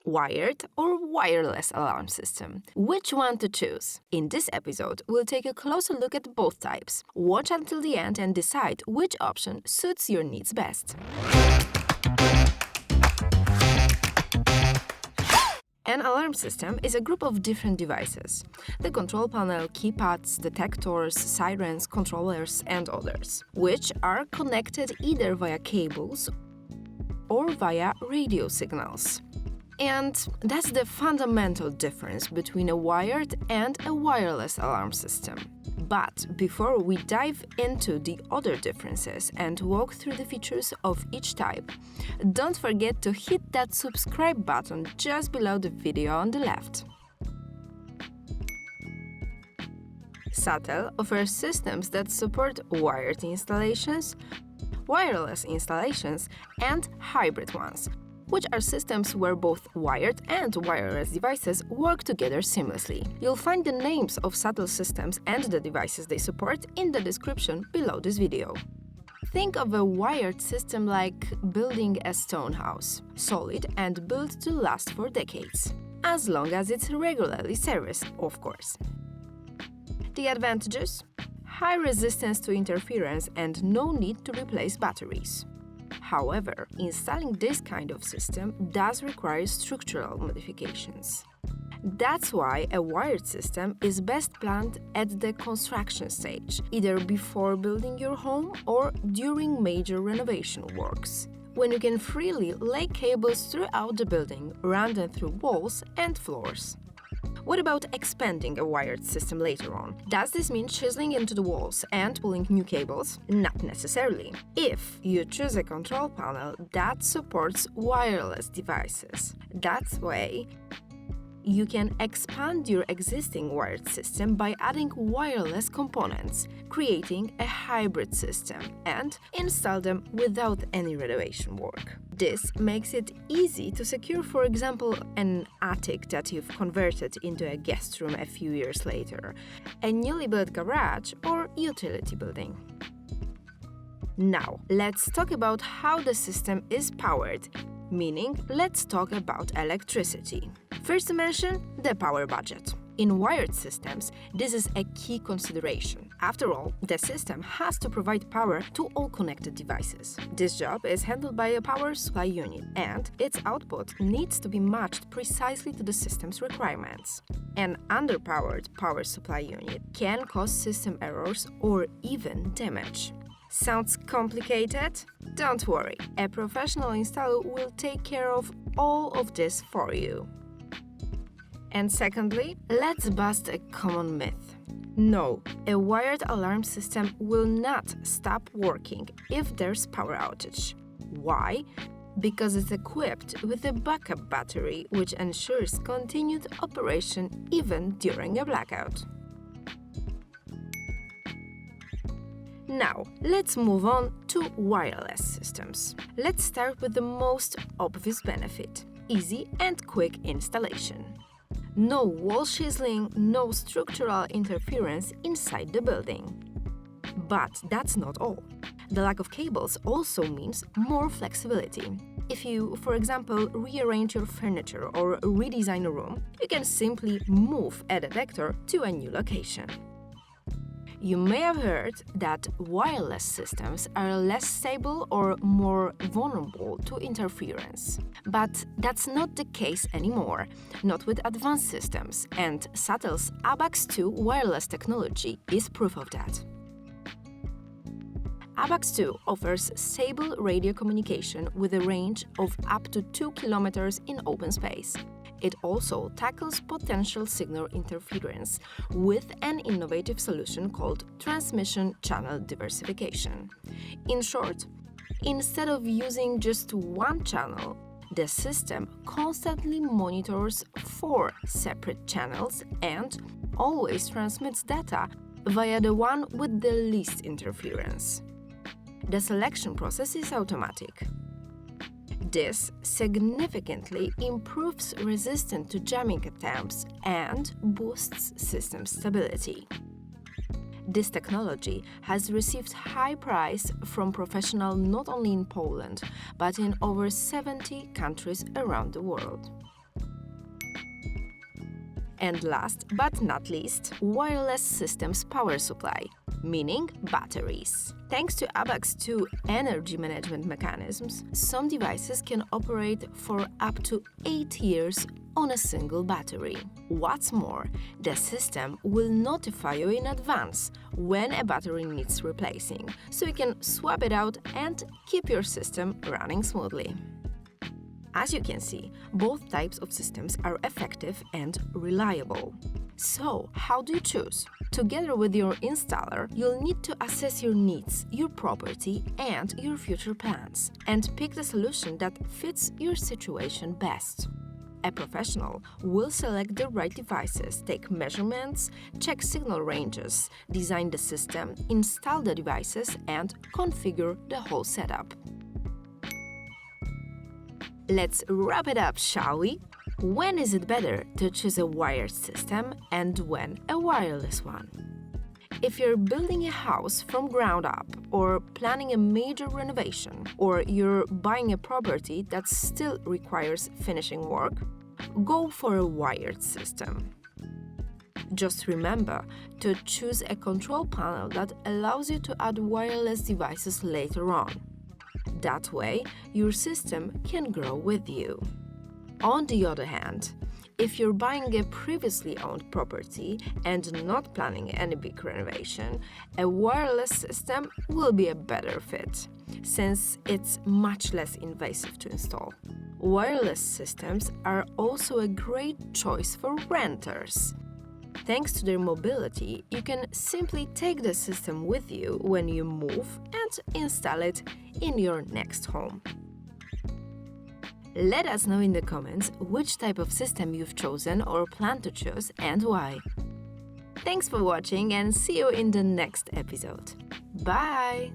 wired or wireless alarm system. Which one to choose? In this episode, we'll take a closer look at both types. Watch until the end and decide which option suits your needs best. An alarm system is a group of different devices. The control panel, keypads, detectors, sirens, controllers, and others, which are connected either via cables or via radio signals. And that's the fundamental difference between a wired and a wireless alarm system. But before we dive into the other differences and walk through the features of each type, don't forget to hit that subscribe button just below the video on the left. SATEL offers systems that support wired installations, wireless installations, and hybrid ones, which are systems where both wired and wireless devices work together seamlessly. You'll find the names of SATEL systems and the devices they support in the description below this video. Think of a wired system like building a stone house, solid and built to last for decades, as long as it's regularly serviced, of course. The advantages? High resistance to interference and no need to replace batteries. However, installing this kind of system does require structural modifications. That's why a wired system is best planned at the construction stage, either before building your home or during major renovation works, when you can freely lay cables throughout the building, run them through walls and floors. What about expanding a wired system later on? Does this mean chiseling into the walls and pulling new cables? Not necessarily. If you choose a control panel that supports wireless devices, that way you can expand your existing wired system by adding wireless components, creating a hybrid system, and install them without any renovation work. This makes it easy to secure, for example, an attic that you've converted into a guest room a few years later, a newly built garage, or utility building. Now, let's talk about how the system is powered, meaning let's talk about electricity. First to mention, the power budget. In wired systems, this is a key consideration. After all, the system has to provide power to all connected devices. This job is handled by a power supply unit, and its output needs to be matched precisely to the system's requirements. An underpowered power supply unit can cause system errors or even damage. Sounds complicated? Don't worry, a professional installer will take care of all of this for you. And secondly, let's bust a common myth. No, a wired alarm system will not stop working if there's power outage. Why? Because it's equipped with a backup battery which ensures continued operation even during a blackout. Now, let's move on to wireless systems. Let's start with the most obvious benefit: easy and quick installation. No wall chiseling, no structural interference inside the building. But that's not all. The lack of cables also means more flexibility. If you, for example, rearrange your furniture or redesign a room, you can simply move a detector to a new location. You may have heard that wireless systems are less stable or more vulnerable to interference. But that's not the case anymore, not with advanced systems, and SATEL's ABAX 2 wireless technology is proof of that. ABAX 2 offers stable radio communication with a range of up to 2 kilometers in open space. It also tackles potential signal interference with an innovative solution called transmission channel diversification. In short, instead of using just one channel, the system constantly monitors 4 separate channels and always transmits data via the one with the least interference. The selection process is automatic. This significantly improves resistance to jamming attempts and boosts system stability. This technology has received high praise from professionals not only in Poland, but in over 70 countries around the world. And last but not least, wireless systems power supply, meaning batteries. Thanks to ABAX 2 energy management mechanisms, some devices can operate for up to 8 years on a single battery. What's more, the system will notify you in advance when a battery needs replacing, so you can swap it out and keep your system running smoothly. As you can see, both types of systems are effective and reliable. So, how do you choose? Together with your installer, you'll need to assess your needs, your property, and your future plans, and pick the solution that fits your situation best. A professional will select the right devices, take measurements, check signal ranges, design the system, install the devices, and configure the whole setup. Let's wrap it up, shall we? When is it better to choose a wired system and when a wireless one? If you're building a house from ground up, or planning a major renovation, or you're buying a property that still requires finishing work, go for a wired system. Just remember to choose a control panel that allows you to add wireless devices later on. That way, your system can grow with you. On the other hand, if you're buying a previously owned property and not planning any big renovation, a wireless system will be a better fit, since it's much less invasive to install. Wireless systems are also a great choice for renters. Thanks to their mobility, you can simply take the system with you when you move and install it in your next home. Let us know in the comments which type of system you've chosen or plan to choose and why. Thanks for watching and see you in the next episode. Bye!